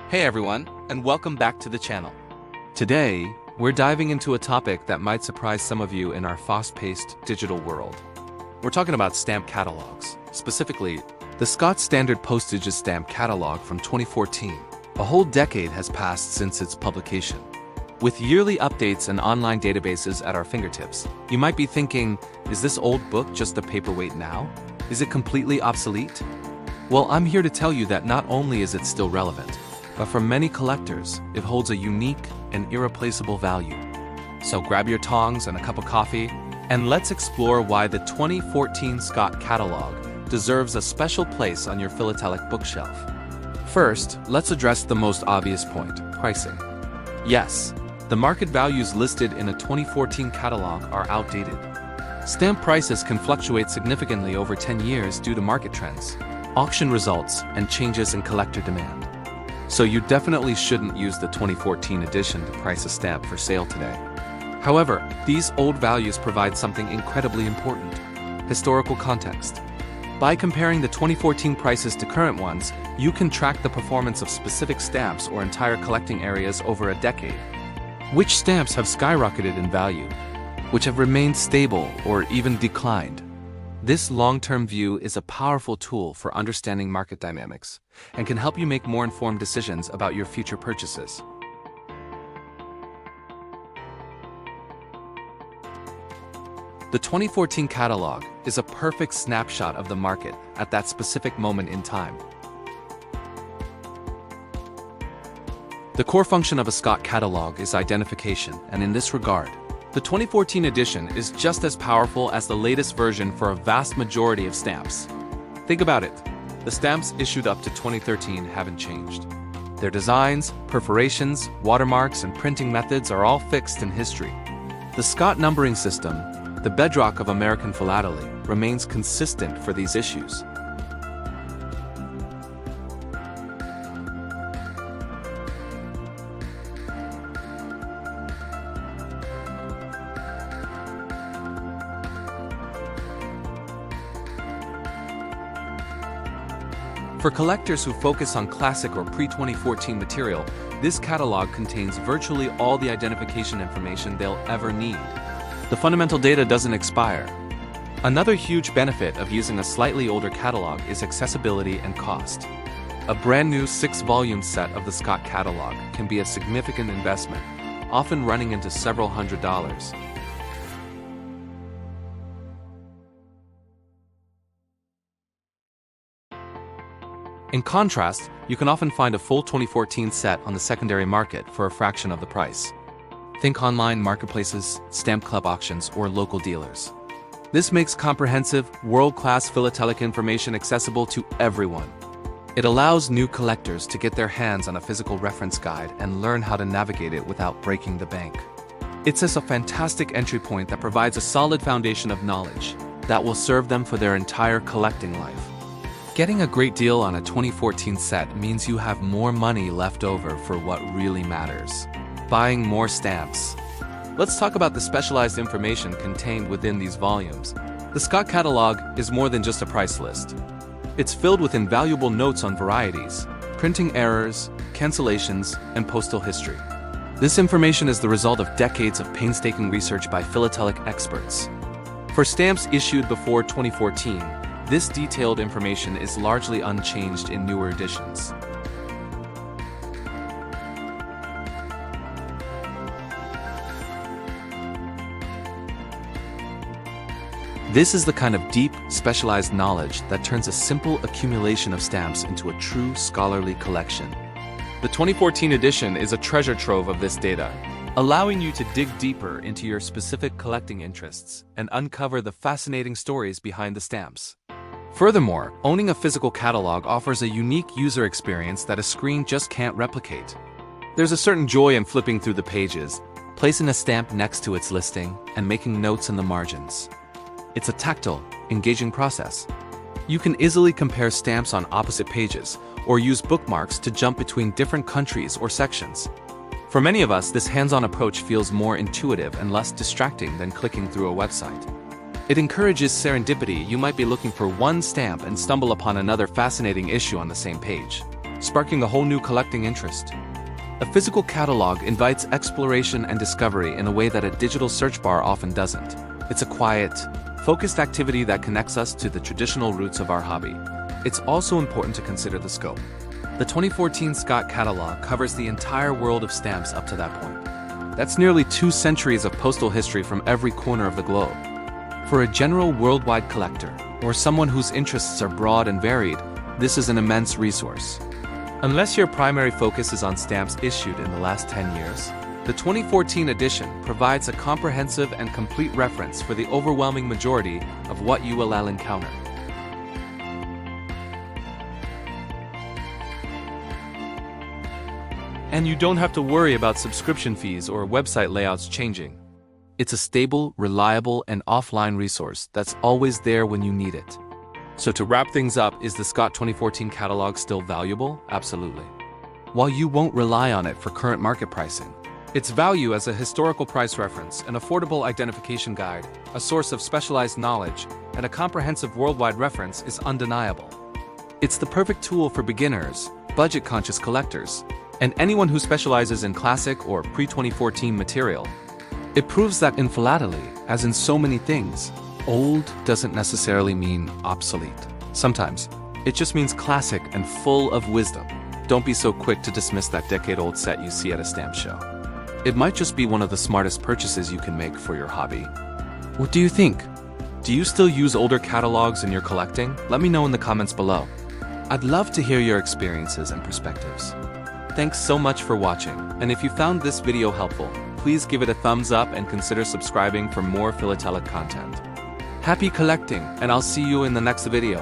Hey everyone, and welcome back to the channel. Today, we're diving into a topic that might surprise some of you in our fast-paced digital world. We're talking about stamp catalogs, specifically, the Scots Standard Postage's stamp catalog from 2014. A whole decade has passed since its publication. With yearly updates and online databases at our fingertips, you might be thinking, is this old book just a paperweight now? Is it completely obsolete? Well, I'm here to tell you that not only is it still relevant, but for many collectors, it holds a unique and irreplaceable value. So grab your tongs and a cup of coffee, and let's explore why the 2014 Scott catalog deserves a special place on your philatelic bookshelf. First, let's address the most obvious point, pricing. Yes, the market values listed in a 2014 catalog are outdated. Stamp prices can fluctuate significantly over 10 years due to market trends, auction results, and changes in collector demand. So you definitely shouldn't use the 2014 edition to price a stamp for sale today. However, these old values provide something incredibly important: historical context. By comparing the 2014 prices to current ones, you can track the performance of specific stamps or entire collecting areas over a decade. Which stamps have skyrocketed in value? Which have remained stable or even declined? This long-term view is a powerful tool for understanding market dynamics and can help you make more informed decisions about your future purchases. The 2014 catalog is a perfect snapshot of the market at that specific moment in time. The core function of a Scott catalog is identification, and in this regard, the 2014 edition is just as powerful as the latest version for a vast majority of stamps. Think about it. The stamps issued up to 2013 haven't changed. Their designs, perforations, watermarks, and printing methods are all fixed in history. The Scott numbering system, the bedrock of American philately, remains consistent for these issues. For collectors who focus on classic or pre-2014 material, this catalog contains virtually all the identification information they'll ever need. The fundamental data doesn't expire. Another huge benefit of using a slightly older catalog is accessibility and cost. A brand new 6-volume set of the Scott catalog can be a significant investment, often running into several $100s. In contrast, you can often find a full 2014 set on the secondary market for a fraction of the price. Think online marketplaces, stamp club auctions, or local dealers. This makes comprehensive, world-class philatelic information accessible to everyone. It allows new collectors to get their hands on a physical reference guide and learn how to navigate it without breaking the bank. It's a fantastic entry point that provides a solid foundation of knowledge that will serve them for their entire collecting life. Getting a great deal on a 2014 set means you have more money left over for what really matters: buying more stamps. Let's talk about the specialized information contained within these volumes. The Scott catalog is more than just a price list. It's filled with invaluable notes on varieties, printing errors, cancellations, and postal history. This information is the result of decades of painstaking research by philatelic experts. For stamps issued before 2014, this detailed information is largely unchanged in newer editions. This is the kind of deep, specialized knowledge that turns a simple accumulation of stamps into a true scholarly collection. The 2014 edition is a treasure trove of this data, allowing you to dig deeper into your specific collecting interests and uncover the fascinating stories behind the stamps. Furthermore, owning a physical catalog offers a unique user experience that a screen just can't replicate. There's a certain joy in flipping through the pages, placing a stamp next to its listing, and making notes in the margins. It's a tactile, engaging process. You can easily compare stamps on opposite pages, or use bookmarks to jump between different countries or sections. For many of us, this hands-on approach feels more intuitive and less distracting than clicking through a website. It encourages serendipity. You might be looking for one stamp and stumble upon another fascinating issue on the same page. sparking a whole new collecting interest. A physical catalog invites exploration and discovery in a way that a digital search bar often doesn't. It's a quiet, focused activity that connects us to the traditional roots of our hobby. It's also important to consider the scope. The 2014 Scott Catalogue covers the entire world of stamps up to that point. That's nearly 2 centuries of postal history from every corner of the globe. For a general worldwide collector, or someone whose interests are broad and varied, this is an immense resource. Unless your primary focus is on stamps issued in the last 10 years, the 2014 edition provides a comprehensive and complete reference for the overwhelming majority of what you will encounter. And you don't have to worry about subscription fees or website layouts changing. It's a stable, reliable, and offline resource that's always there when you need it. So to wrap things up, is the Scott 2014 catalog still valuable? Absolutely. While you won't rely on it for current market pricing, its value as a historical price reference, an affordable identification guide, a source of specialized knowledge, and a comprehensive worldwide reference is undeniable. It's the perfect tool for beginners, budget-conscious collectors, and anyone who specializes in classic or pre-2014 material. It proves that in philately, as in so many things, old doesn't necessarily mean obsolete. Sometimes, it just means classic and full of wisdom. Don't be so quick to dismiss that decade-old set you see at a stamp show. It might just be one of the smartest purchases you can make for your hobby. What do you think? Do you still use older catalogs in your collecting? Let me know in the comments below. I'd love to hear your experiences and perspectives. Thanks so much for watching, and if you found this video helpful, please give it a thumbs up and consider subscribing for more philatelic content. Happy collecting, and I'll see you in the next video.